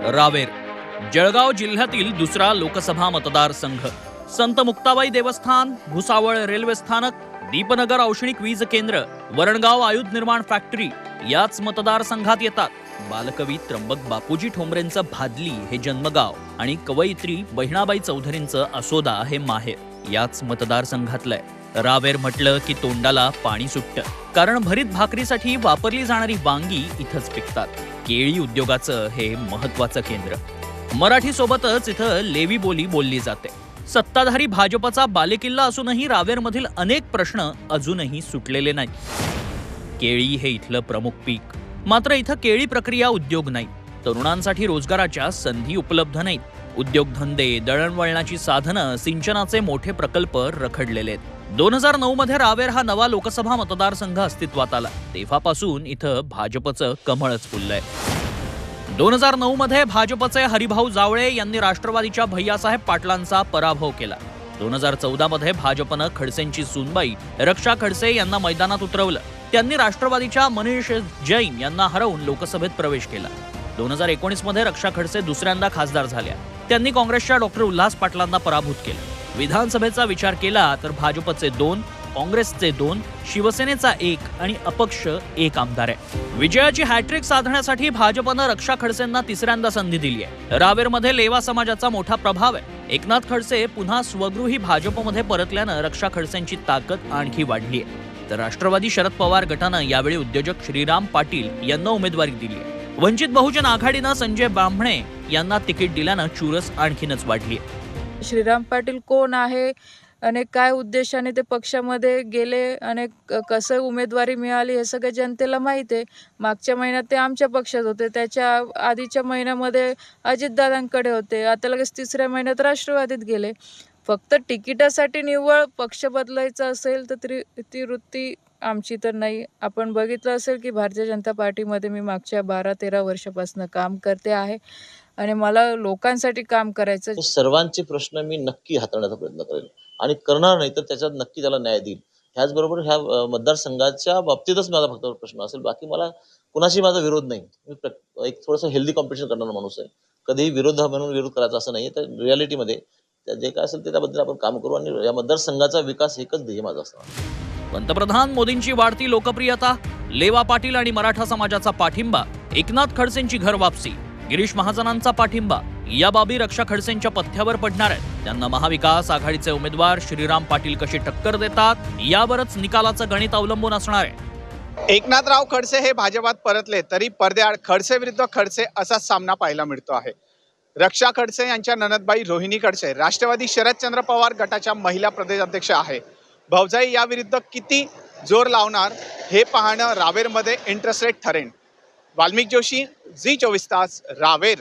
रावेर जळगाव जिल्ह्यातील दुसरा लोकसभा मतदारसंघ. संत मुक्ताबाई देवस्थान, भुसावळ रेल्वे स्थानक, दीपनगर औष्णिक वीज केंद्र, वरणगाव आयुध निर्माण फॅक्टरी याच मतदारसंघात येतात. बालकवी त्र्यंबक बापूजी ठोंबरेंचं भादली हे जन्मगाव आणि कवयित्री बहिणाबाई चौधरींचं असोदा हे माहेर याच मतदारसंघातलंय. रावेर म्हटलं की तोंडाला पाणी सुटतं, कारण भरीत भाकरीसाठी वापरली जाणारी वांगी इथंच पिकतात. केळी उद्योगाचं हे महत्वाचं केंद्र. मराठी सोबतच इथं लेवी बोली बोलली जाते. सत्ताधारी भाजपचा बालेकिल्ला असूनही रावेरमधील अनेक प्रश्न अजूनही सुटलेले नाहीत. केळी हे इथलं प्रमुख पीक. मात्र इथं केळी प्रक्रिया उद्योग नाही. तरुणांसाठी रोजगाराच्या संधी उपलब्ध नाहीत. उद्योगधंदे, दळणवळणाची साधनं, सिंचनाचे मोठे प्रकल्प रखडलेले आहेत. 2009 मध्ये रावेर हा नवा लोकसभा मतदारसंघ अस्तित्वात आला. तेव्हापासून इथं भाजपचं कमळच फुललंय. 2009 मध्ये भाजपचे हरिभाऊ जावळे यांनी राष्ट्रवादीच्या भैयासाहेब पाटलांचा पराभव केला. 2014 मध्ये भाजपनं खडसेंची सूनबाई रक्षा खडसे यांना मैदानात उतरवलं. त्यांनी राष्ट्रवादीच्या मनीष जैन यांना हरवून लोकसभेत प्रवेश केला. 2019 मध्ये रक्षा खडसे दुसऱ्यांदा खासदार झाल्या. त्यांनी काँग्रेसच्या डॉक्टर उल्हास पाटलांना पराभूत केलं. विधानसभेचा विचार केला तर भाजपचे 2, काँग्रेसचे 2, शिवसेनेचा 1 आणि अपक्ष 1 आमदार आहे. विजयाची हॅट्रिक साधण्यासाठी भाजपनं रक्षा खडसेंना तिसऱ्यांदा संधी दिली आहे. रावेरमध्ये लेवा समाजाचा मोठा प्रभाव आहे. एकनाथ खडसे पुन्हा स्वगृही भाजपमध्ये परतल्यानं रक्षा खडसेंची ताकद आणखी वाढली आहे. तर राष्ट्रवादी शरद पवार गटानं यावेळी उद्योजक श्रीराम पाटील यांना उमेदवारी दिली आहे. वंचित बहुजन आघाडीनं संजय बांभणे यांना तिकीट दिल्यानं चुरस आणखीनच वाढली आहे. श्रीराम पाटील कोण आहे आणि काय उद्देशाने ते पक्षामध्ये गेले आणि कसं उमेदवारी मिळाली हे सगळं जनतेला माहीत आहे. मागच्या महिन्यात ते आमच्या पक्षात होते, त्याच्या आधीच्या महिन्यामध्ये अजितदादांकडे होते, आता लगेच तिसऱ्या महिन्यात राष्ट्रवादीत गेले. फक्त तिकिटासाठी निव्वळ पक्ष बदलायचा असेल तर ती वृत्ती आमची तर नाही. आपण बघितलं असेल की भारतीय जनता पार्टीमध्ये मी मागच्या 12-13 वर्षापासून काम करते आहे आणि मला लोकांसाठी काम करायचं. सर्वांचे प्रश्न मी नक्की हाताळण्याचा प्रयत्न करेल आणि करणार नाही तर त्याच्यात नक्की त्याला न्याय देईल. ह्याचबरोबर ह्या मतदारसंघाच्या बाबतीतच माझा फक्त प्रश्न असेल. बाकी मला कुणाशी माझा विरोध नाही. मी एक थोडंसं हेल्दी कॉम्पिटिशन करणारा माणूस आहे. कधीही विरोध म्हणून विरोध करायचा असं नाही. तर रियालिटीमध्ये जे काय असेल ते त्याबद्दल आपण काम करू आणि या मतदारसंघाचा विकास एकच ध्येय माझं असणार. पंतप्रधान मोदींची वाढती लोकप्रियता, लेवा पाटील आणि मराठा समाजाचा पाठिंबा, एकनाथ खडसेंची घर वापसी, गिरीश महाजनांचा पाठिंबा या बाबी रक्षा खडसेंच्या पथ्यावर पडणार आहेत. त्यांना महाविकास आघाडीचे उमेदवार श्रीराम पाटील कशी टक्कर देतात यावरच निकालाचं गणित अवलंबून असणार आहे. एकनाथराव खडसे हे भाजपात परतले तरी पडद्याआड खडसे विरुद्ध खडसे असा सामना पाहायला मिळतो आहे. रक्षा खडसे यांच्या ननदबाई रोहिणी खडसे राष्ट्रवादी शरदचंद्र पवार गटाच्या महिला प्रदेशाध्यक्ष आहे. भाऊजाई याविरुद्ध किती जोर लावणार हे पाहणं रावेरमध्ये इंटरेस्टेड ठरेल. वाल्मिक जोशी, झी 24 तास, रावेर.